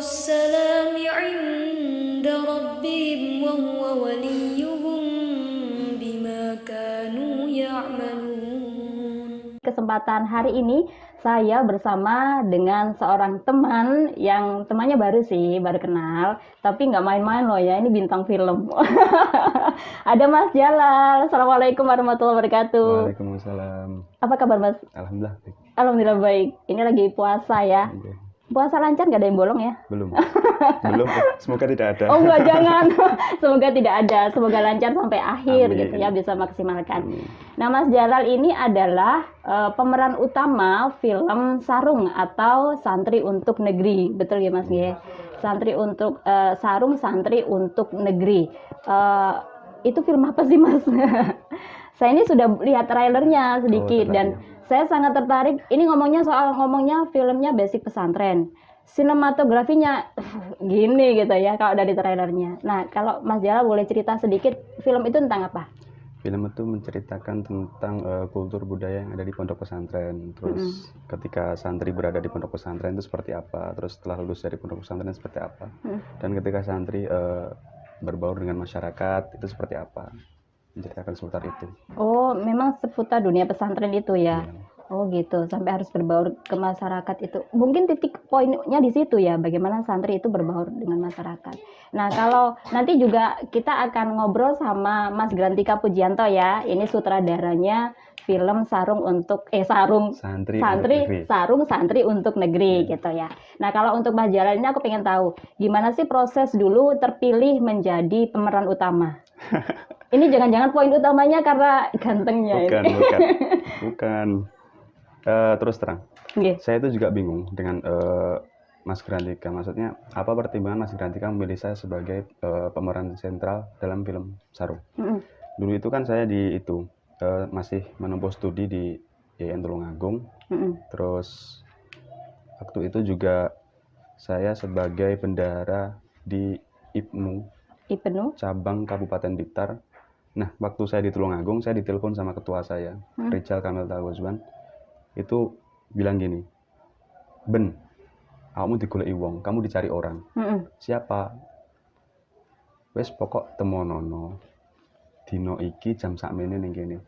السلام عند ربهم وهو وليهم بما كانوا يعملون. Kesempatan hari ini saya bersama dengan seorang teman yang temannya baru sih, baru kenal, tapi nggak main-main loh ya, ini bintang film. Ada Mas Jalal. Assalamualaikum warahmatullahi wabarakatuh. Waalaikumsalam. Apa kabar Mas? Alhamdulillah. Alhamdulillah baik. Ini lagi puasa ya. Oke. Puasa lancar, nggak ada yang bolong ya? Belum. Semoga tidak ada. Oh enggak, jangan. Semoga tidak ada. Semoga lancar sampai akhir. Amin. Gitu ya, bisa maksimalkan. Amin. Nah, Mas Jalal ini adalah pemeran utama film Sarung atau Santri untuk Negeri. Betul ya Mas ya? Santri untuk Sarung, Santri untuk Negeri. Itu film apa sih Mas? Saya ini sudah lihat trailernya sedikit dan saya sangat tertarik. Ini ngomongnya filmnya basic pesantren. Sinematografinya gini gitu ya kalau dari trailernya. Nah, kalau Mas Jalal boleh cerita sedikit film itu tentang apa? Film itu menceritakan tentang kultur budaya yang ada di pondok pesantren. Terus ketika santri berada di pondok pesantren itu seperti apa? Terus setelah lulus dari pondok pesantren seperti apa? Dan ketika santri berbaur dengan masyarakat itu seperti apa? Menceritakan seputar itu. Oh, memang seputar dunia pesantren itu ya. Iya. Oh gitu, sampai harus berbaur ke masyarakat itu. Mungkin titik poinnya di situ ya, bagaimana santri itu berbaur dengan masyarakat. Nah, kalau nanti juga kita akan ngobrol sama Mas Grantika Pujianto ya. Ini sutradaranya film Sarung untuk Santri untuk negeri. Sarung Santri untuk Negeri gitu ya. Nah, kalau untuk Mas Jalal ini aku pengen tahu, gimana sih proses dulu terpilih menjadi pemeran utama? Ini jangan-jangan poin utamanya karena gantengnya ini. Bukan. Terus terang, saya itu juga bingung dengan Mas Grantika. Maksudnya apa pertimbangan Mas Grantika memilih saya sebagai pemeran sentral dalam film Sarung? Dulu itu kan saya masih menempuh studi di IAIN Tulungagung. Terus waktu itu juga saya sebagai bendahara di IPNU cabang Kabupaten Blitar. Nah, waktu saya di Tulungagung, saya ditelepon sama ketua saya, Rijal Kamil Tawazwan. Itu bilang gini, Ben, kamu digoleki wong, kamu dicari orang. Siapa? Wes pokok temonono. Dino iki jam sakmene ning kene.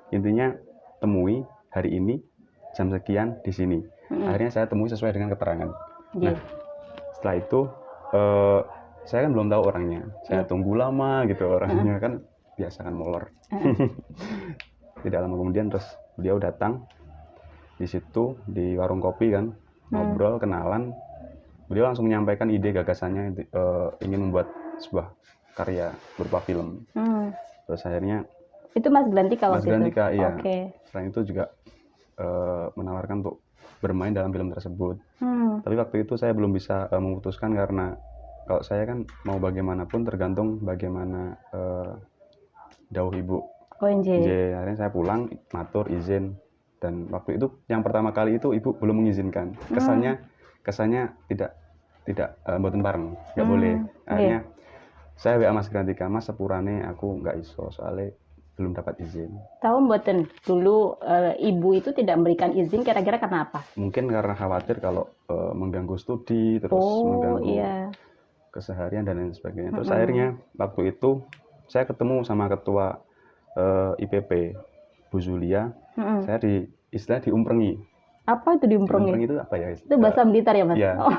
Intinya temui hari ini jam sekian di sini. Akhirnya saya temui sesuai dengan keterangan. Nah, setelah itu saya kan belum tahu orangnya. Saya tunggu lama gitu orangnya kan biasa kan molor. Tidak lama kemudian terus beliau datang. Di situ di warung kopi kan ngobrol kenalan, beliau langsung menyampaikan ide gagasannya ingin membuat sebuah karya berupa film. Terus akhirnya itu Mas Grantika waktu itu? Mas Grantika, iya. Okay. Selain itu juga menawarkan untuk bermain dalam film tersebut. Tapi waktu itu saya belum bisa memutuskan karena kalau saya kan mau bagaimanapun tergantung bagaimana dawuh ibu. Akhirnya saya pulang, matur izin. Dan waktu itu yang pertama kali itu ibu belum mengizinkan. Kesannya tidak mboten bareng, nggak boleh. Akhirnya saya WA Mas Grantika, Mas sepurane aku nggak iso soalnya belum dapat izin. Tahu mboten dulu ibu itu tidak memberikan izin kira-kira karena apa? Mungkin karena khawatir kalau mengganggu studi terus mengganggu keseharian dan lain sebagainya. Terus akhirnya waktu itu saya ketemu sama ketua IPP Bu Zulia. Saya diumprengi. Apa itu diumprengi? Diumprengi itu apa ya? Itu bahasa Blitar ya Mas? Iya. Oh.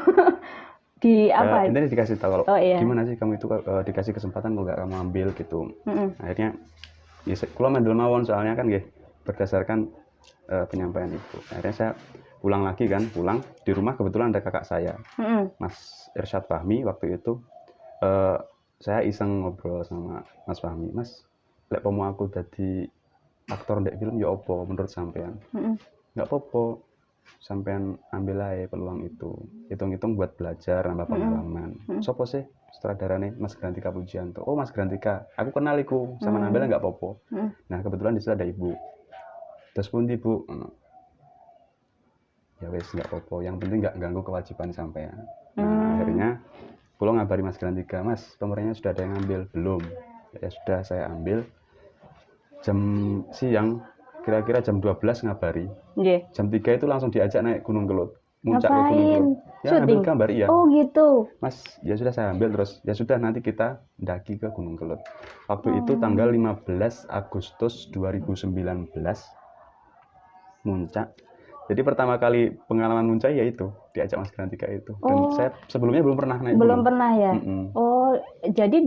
Di apa? Ini dikasih tahu kalau gimana sih kamu itu dikasih kesempatan kok nggak kamu ambil gitu. Akhirnya kula mandel mawon soalnya kan nggih berdasarkan penyampaian itu. Akhirnya saya pulang di rumah kebetulan ada kakak saya, Mas Irsyad Fahmi. Waktu itu saya iseng ngobrol sama Mas Fahmi, Mas, lek pomo aku jadi aktor ndek film ya opo menurut sampean? Nggak apa-apa, sampean ambil aja peluang itu. Hitung-hitung buat belajar, nambah pengalaman. Sopo sih sutradarane Mas Grantika Pujianto? Oh Mas Grantika, aku kenal iku, sama nambahnya nggak apa-apa. Nah kebetulan di situ ada ibu. Terus pun ibu, ya wes nggak apa-apa. Yang penting nggak ganggu kewajiban sampean. Nah akhirnya pulau ngabari Mas Grantika, Mas pemerannya sudah ada yang ngambil belum? Ya sudah saya ambil. Jam siang kira-kira jam 12 ngabari. Jam 3 itu langsung diajak naik Gunung Kelut, muncak ke Gunung Kelut. Ya, ambil syuting. gambar, iya. Oh gitu. Mas, ya sudah saya ambil, terus ya sudah nanti kita mendaki ke Gunung Kelut. Waktu itu Oh. tanggal 15 Agustus 2019 muncak. Jadi pertama kali pengalaman muncak ya itu diajak Mas Grantika itu. Dan Oh. saya sebelumnya belum pernah naik Belum gunung. pernah ya? Oh, jadi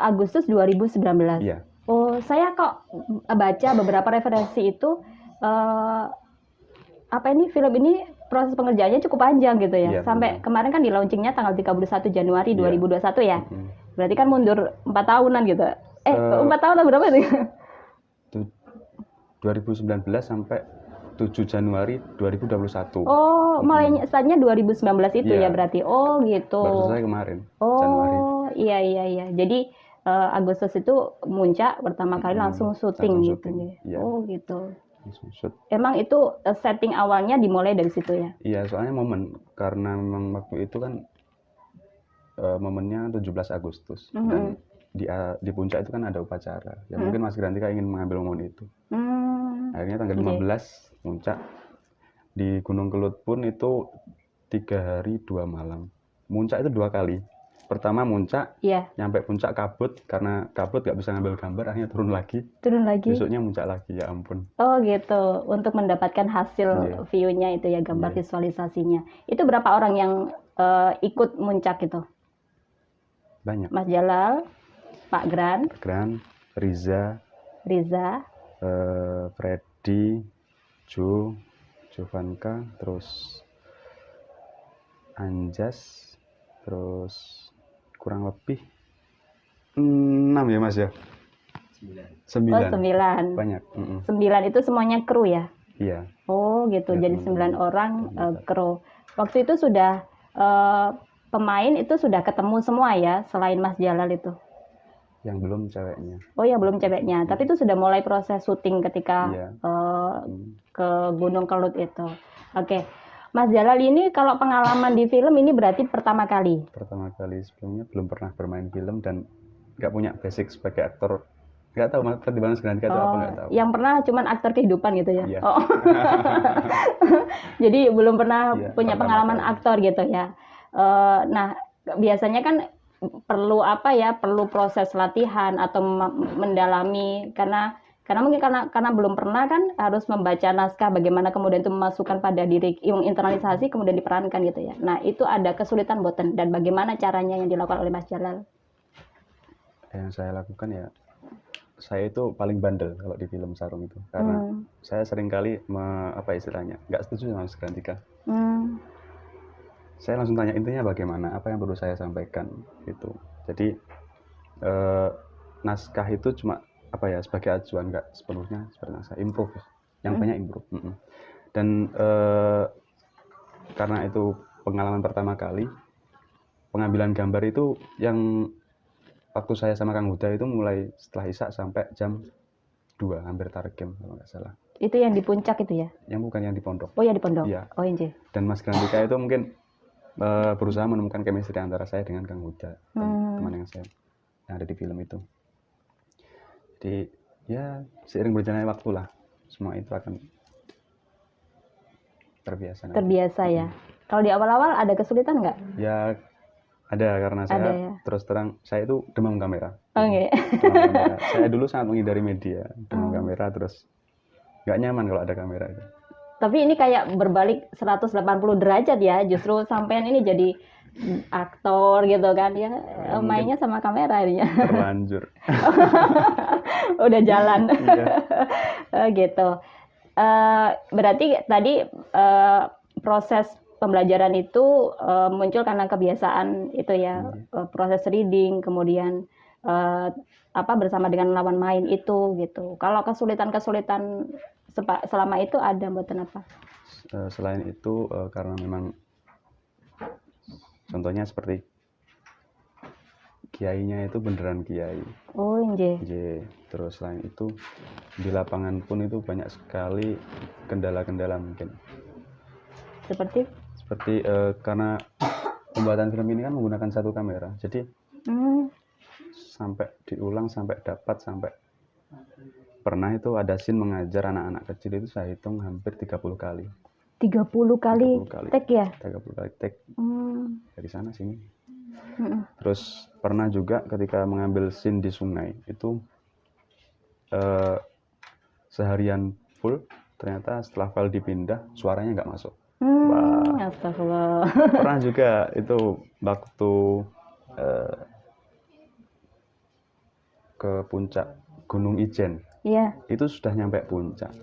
Agustus 2019. Iya. Oh, saya kok baca beberapa referensi itu apa ini film ini proses pengerjaannya cukup panjang gitu ya. Iya, Sampai benar. kemarin kan di launchingnya tanggal 31 Januari Iya. 2021 ya. Berarti kan mundur 4 tahunan gitu. 4 tahun atau berapa sih? 2019 sampai 7 Januari 2021. Oh, mulai startnya 2019 itu Iya. ya berarti. Oh, gitu. Baru selesai kemarin, Januari. Oh, iya. Jadi Agustus itu muncak pertama kali langsung syuting langsung gitu syuting, ya. iya. Oh, gitu. Langsung shoot. Emang itu setting awalnya dimulai dari situ ya? Iya, soalnya momen karena memang waktu itu kan momennya 17 Agustus dan di puncak itu kan ada upacara. Ya mungkin Mas Grantika ingin mengambil momen itu. Akhirnya tanggal 15 puncak. Di Gunung Kelut pun itu 3 hari 2 malam. Muncak itu 2 kali. Pertama muncak, nyampe puncak kabut, karena kabut gak bisa ngambil gambar, akhirnya turun lagi. Besoknya muncak lagi, ya ampun. Oh gitu, untuk mendapatkan hasil view-nya itu ya, gambar visualisasinya. Itu berapa orang yang ikut muncak itu? Banyak. Mas Jalal, Pak Gran, Riza, Freddy, Jovanka, terus Anjas, terus kurang lebih 6 ya Mas ya? 9. Oh 9. Banyak. 9 itu semuanya kru ya? Iya. Oh gitu, jadi 9 orang kru. Waktu itu sudah pemain itu sudah ketemu semua ya, selain Mas Jalal itu? Yang belum ceweknya. Oh yang belum ceweknya, tapi itu sudah mulai proses syuting ketika ke Gunung Kelut itu. Oke. Mas Jalal ini kalau pengalaman di film ini berarti pertama kali? Pertama kali, sebelumnya belum pernah bermain film dan nggak punya basic sebagai aktor. Nggak tahu pertimbangan sebenarnya itu apa, nggak tahu. Yang pernah cuman aktor kehidupan gitu ya? Iya. Oh. Jadi belum pernah punya pengalaman kali. aktor gitu ya. Nah biasanya kan perlu apa ya? Perlu proses latihan atau mendalami karena mungkin karena belum pernah kan, harus membaca naskah bagaimana kemudian itu memasukkan pada diri, internalisasi kemudian diperankan gitu ya. Nah itu ada kesulitan boten, dan bagaimana caranya yang dilakukan oleh Mas Jalal? Yang saya lakukan ya, saya itu paling bandel kalau di film Sarung itu, karena saya seringkali apa istilahnya nggak setuju sama Mas Grantika. Saya langsung tanya intinya bagaimana, apa yang perlu saya sampaikan gitu. Jadi naskah itu cuma apa ya, sebagai acuan, nggak sepenuhnya seperti naskah, improve, yang banyak improve. Dan karena itu pengalaman pertama kali, pengambilan gambar itu yang waktu saya sama Kang Huda itu mulai setelah Isya sampai jam 2, hampir targem kalau nggak salah. Itu yang di puncak itu ya? Yang bukan, yang di pondok. Oh yang di pondok? Iya. Oh iya. Dan Mas Grantika itu mungkin berusaha menemukan chemistry antara saya dengan Kang Huda, teman yang ada di film itu. Jadi ya seiring berjalannya waktu lah, semua itu akan terbiasa. Terbiasa ya. Kalau di awal-awal ada kesulitan nggak? Ya ada, karena saya terus terang saya itu demam kamera. Demam kamera. Saya dulu sangat menghindari media, demam kamera, terus nggak nyaman kalau ada kamera itu. Tapi ini kayak berbalik 180 derajat ya, justru sampean ini jadi aktor gitu kan ya, mainnya sama kamera ini. Terlanjur. Udah jalan. Gitu. Berarti tadi proses pembelajaran itu muncul karena kebiasaan itu ya, proses reading, kemudian bersama dengan lawan main itu gitu. Kalau kesulitan selama itu ada mboten apa? Selain itu karena memang contohnya seperti kiainya itu beneran kiai. Oh nggih. Terus selain itu di lapangan pun itu banyak sekali kendala-kendala mungkin. Seperti karena pembuatan film ini kan menggunakan satu kamera, jadi sampai diulang, sampai dapat, sampai pernah itu ada scene mengajar anak-anak kecil itu saya hitung hampir 30 kali. 30 kali 30 kali take ya? 30 kali take dari sana sini. Mm-mm. Terus pernah juga ketika mengambil scene di sungai itu seharian full, ternyata setelah file dipindah suaranya nggak masuk. Wah, Astagfirullah. pernah juga itu waktu ke puncak Gunung Ijen. Iya. Itu sudah nyampe puncak.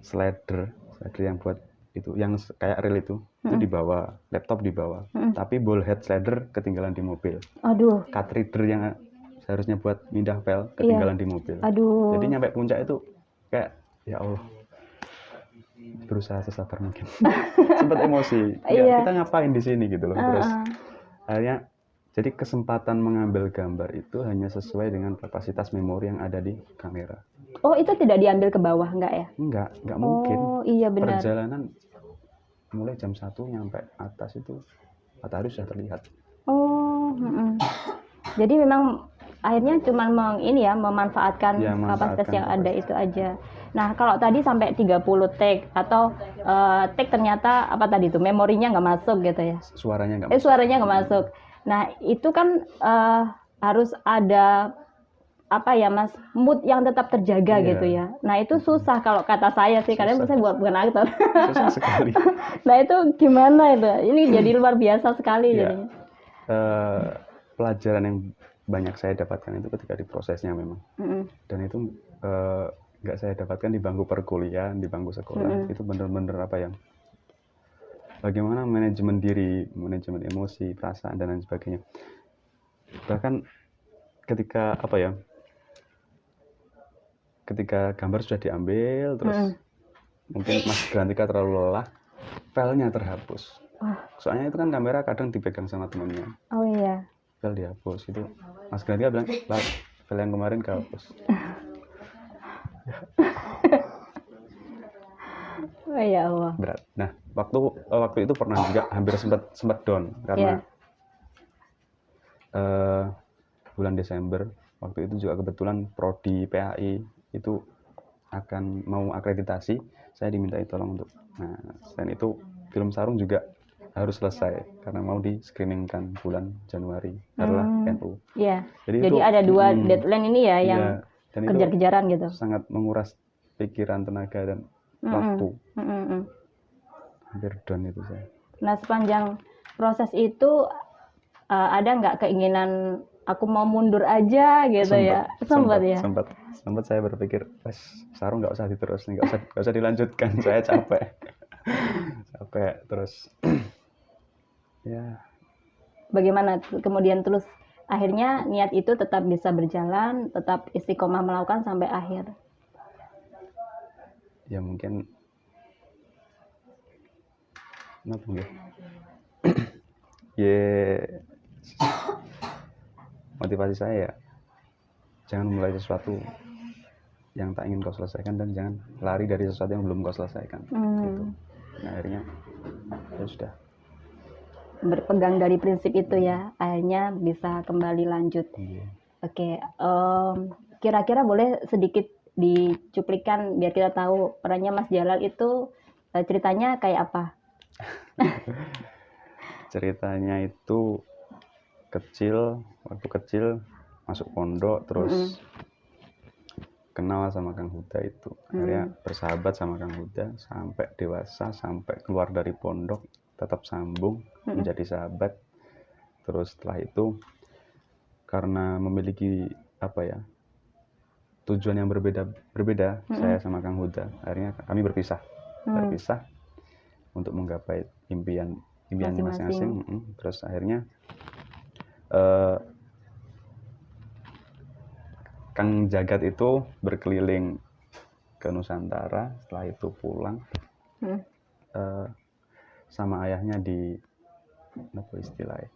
Slider yang buat itu, yang kayak reel itu di bawah, laptop di bawah. Tapi ball head slider ketinggalan di mobil. Aduh. Card reader yang seharusnya buat pindah file ketinggalan di mobil. Aduh. Jadi nyampe puncak itu kayak ya Allah, berusaha sesabar mungkin. Sempat emosi. Ya, kita ngapain di sini gitu loh. Terus akhirnya jadi kesempatan mengambil gambar itu hanya sesuai dengan kapasitas memori yang ada di kamera. Oh, itu tidak diambil ke bawah enggak ya? Enggak mungkin. Oh, iya benar. Perjalanan mulai jam 1 nyampe atas itu matahari sudah terlihat. Oh, jadi memang akhirnya cuma memanfaatkan kapasitas yang ada itu aja. Nah, kalau tadi sampai 30 take atau take ternyata apa tadi itu memorinya nggak masuk gitu ya? Suaranya nggak masuk. Suaranya nggak masuk. Nah, itu kan harus ada apa ya Mas, mood yang tetap terjaga gitu ya. Nah, itu susah kalau kata saya sih, karena saya bukan aktor. Susah sekali. Nah, itu gimana itu? Ini jadi luar biasa sekali jadinya. Pelajaran yang banyak saya dapatkan itu ketika di prosesnya memang. Dan itu nggak saya dapatkan di bangku perkuliahan, di bangku sekolah. Itu benar-benar apa ya? Bagaimana manajemen diri, manajemen emosi, perasaan dan lain sebagainya. Bahkan ketika apa ya? Ketika gambar sudah diambil, terus mungkin Mas Grantika terlalu lelah, filenya terhapus. Soalnya itu kan kamera kadang dipegang sama temannya. Oh iya. File dihapus itu. Mas Grantika bilang, "Pak, file yang kemarin kehapus." Oh ya Allah. Berat. Nah, waktu itu pernah juga hampir sempat down karena bulan Desember waktu itu juga kebetulan prodi PAI itu akan mau akreditasi, saya dimintai tolong untuk. Nah, selain itu film Sarung juga harus selesai karena mau di screeningkan bulan Januari adalah NU. Iya. Jadi ada 2 deadline ini ya yang kejar-kejaran gitu. Sangat menguras pikiran, tenaga dan waktu. Hampir down itu saya. Nah, sepanjang proses itu ada nggak keinginan aku mau mundur aja gitu ya? Sempat ya? Sempat saya berpikir, Sarung nggak usah diterusin, nggak usah dilanjutkan, saya capek. Capek terus. Ya. Bagaimana kemudian terus akhirnya niat itu tetap bisa berjalan, tetap istiqomah melakukan sampai akhir? Ya mungkin kenapa ya? Motivasi saya ya, jangan mulai sesuatu yang tak ingin kau selesaikan dan jangan lari dari sesuatu yang belum kau selesaikan. Gitu. Nah, akhirnya ya sudah. Berpegang dari prinsip itu ya, akhirnya bisa kembali lanjut. Oke, kira-kira boleh sedikit dicuplikan biar kita tahu perannya Mas Jalal itu ceritanya kayak apa? Ceritanya itu waktu kecil masuk pondok terus kenal sama Kang Huda itu. Akhirnya bersahabat sama Kang Huda sampai dewasa, sampai keluar dari pondok tetap sambung menjadi sahabat. Terus setelah itu karena memiliki apa ya, tujuan yang berbeda saya sama Kang Huda, akhirnya kami berpisah untuk menggapai impian masing-masing. Terus akhirnya Kang Jagat itu berkeliling ke Nusantara, setelah itu pulang sama ayahnya apa istilahnya,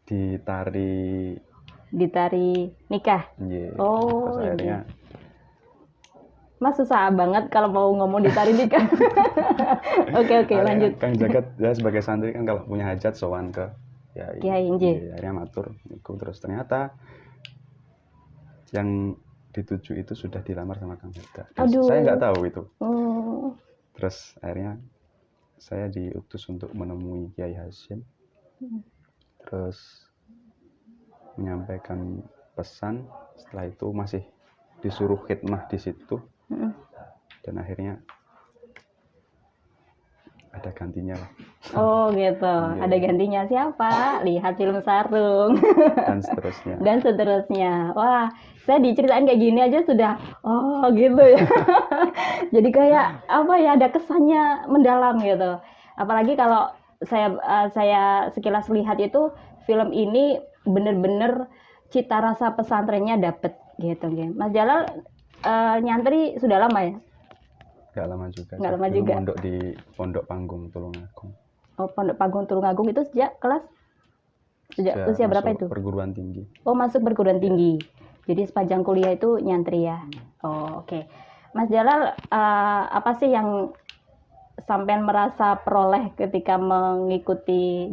ditari nikah. Oh, terus akhirnya Mas susah banget kalau mau ngomong ditari nikah. Oke, lanjut. Kang Jagat ya sebagai santri kan kalau punya hajat sowan ke Kiai. Akhirnya matur niku, terus ternyata yang dituju itu sudah dilamar sama Kang Hatta. Aduh. Saya nggak tahu itu. Oh. Terus akhirnya saya diutus untuk menemui Kiai Hasyim. Terus menyampaikan pesan. Setelah itu masih disuruh khidmah di situ. Dan akhirnya ada gantinya lah. Oh gitu, Iya. ada gantinya siapa? Lihat film Sarung. Dan seterusnya. Dan seterusnya. Wah, saya diceritain kayak gini aja sudah, oh gitu ya. Jadi kayak apa ya, ada kesannya mendalam gitu. Apalagi kalau saya sekilas lihat itu film ini bener-bener cita rasa pesantrennya dapet gitu. Mas Jalal nyantri sudah lama ya? Gak lama juga. Nggak lama Dulu juga. mondok di Pondok Panggung Tulungagung. Oh, Pondok Panggung Tulungagung itu sejak usia berapa masuk itu? Perguruan tinggi. Oh, masuk perguruan tinggi. Jadi sepanjang kuliah itu nyantri ya. Oh, oke. Mas Jalal, apa sih yang sampean merasa peroleh ketika mengikuti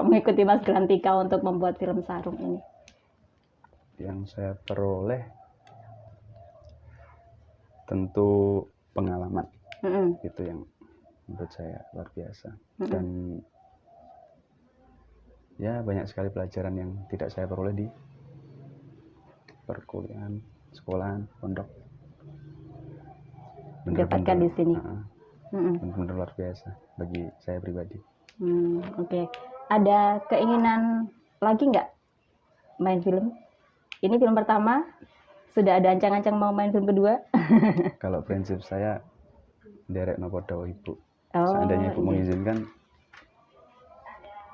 mengikuti Mas Grantika untuk membuat film Sarung ini? Yang saya peroleh tentu pengalaman. Itu yang menurut saya luar biasa. Dan ya banyak sekali pelajaran yang tidak saya peroleh di perkuliahan, sekolahan, pondok. Dapatkan di sini. Benar-benar luar biasa bagi saya pribadi. Oke. Ada keinginan lagi nggak main film? Ini film pertama, sudah ada ancang-ancang mau main film kedua? Kalau prinsip saya derek nopo dawuh Ibu. Oh, Seandainya Ibu iya. mengizinkan,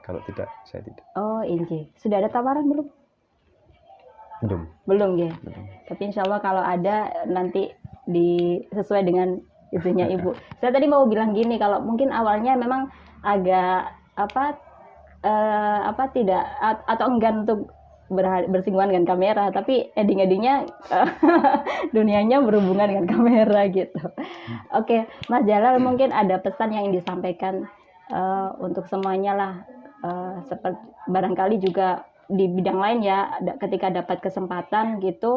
kalau tidak, saya tidak. Oh, ini. Sudah ada tawaran belum? Belum ya. Tapi insya Allah kalau ada nanti sesuai dengan izinnya Ibu. Saya tadi mau bilang gini, kalau mungkin awalnya memang agak tidak atau enggan untuk bersinggungan dengan kamera, tapi ending-endingnya dunianya berhubungan dengan kamera gitu. Oke, Mas Jalal, mungkin ada pesan yang ingin disampaikan untuk semuanya lah, seperti barangkali juga di bidang lain ya, ketika dapat kesempatan gitu,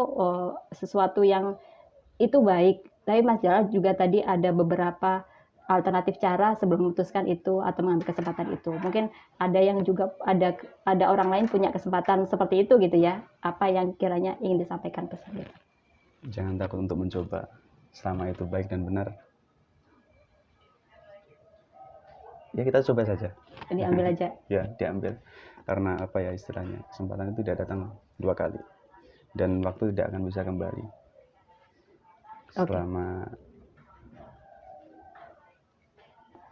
sesuatu yang itu baik, tapi Mas Jalal juga tadi ada beberapa alternatif cara sebelum memutuskan itu atau mengambil kesempatan itu. Mungkin ada yang juga ada orang lain punya kesempatan seperti itu gitu ya. Apa yang kiranya ingin disampaikan pesan itu? Jangan takut untuk mencoba, selama itu baik dan benar. Ya kita coba saja. Diambil aja. Ya diambil. Karena apa ya istilahnya, kesempatan itu tidak datang 2 kali. Dan waktu tidak akan bisa kembali.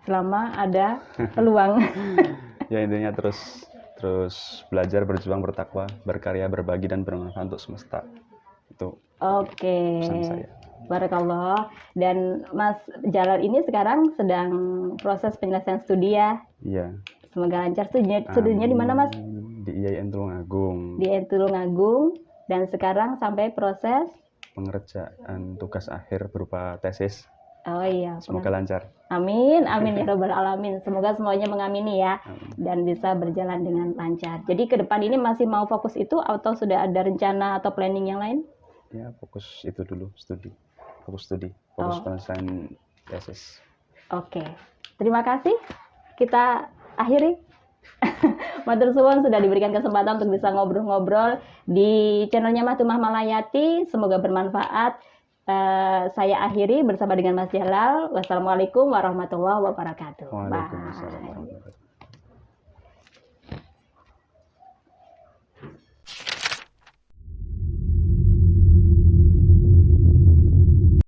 Selama ada peluang. Ya intinya terus belajar, berjuang, bertakwa, berkarya, berbagi dan bermanfaat untuk semesta. Itu pesan saya. Barakallah. Dan Mas Jalal ini sekarang sedang proses penyelesaian studi ya? Iya. Semoga lancar. Studinya di mana Mas? Di IAIN Tulungagung. Di IAIN Tulungagung. Dan sekarang sampai proses pengerjaan tugas akhir berupa tesis. Oh iya. Semoga lancar. Amin, amin ya robbal alamin. Semoga semuanya mengamini ya, dan bisa berjalan dengan lancar. Jadi ke depan ini masih mau fokus itu atau sudah ada rencana atau planning yang lain? Ya fokus itu dulu, fokus penyelesaian tesis. Oke, terima kasih. Kita akhiri. Matur suwun sudah diberikan kesempatan untuk bisa ngobrol-ngobrol di channelnya Matumah Malayati. Semoga bermanfaat. Saya akhiri bersama dengan Mas Jalal. Wassalamualaikum warahmatullahi wabarakatuh. Waalaikumsalam warahmatullahi wabarakatuh.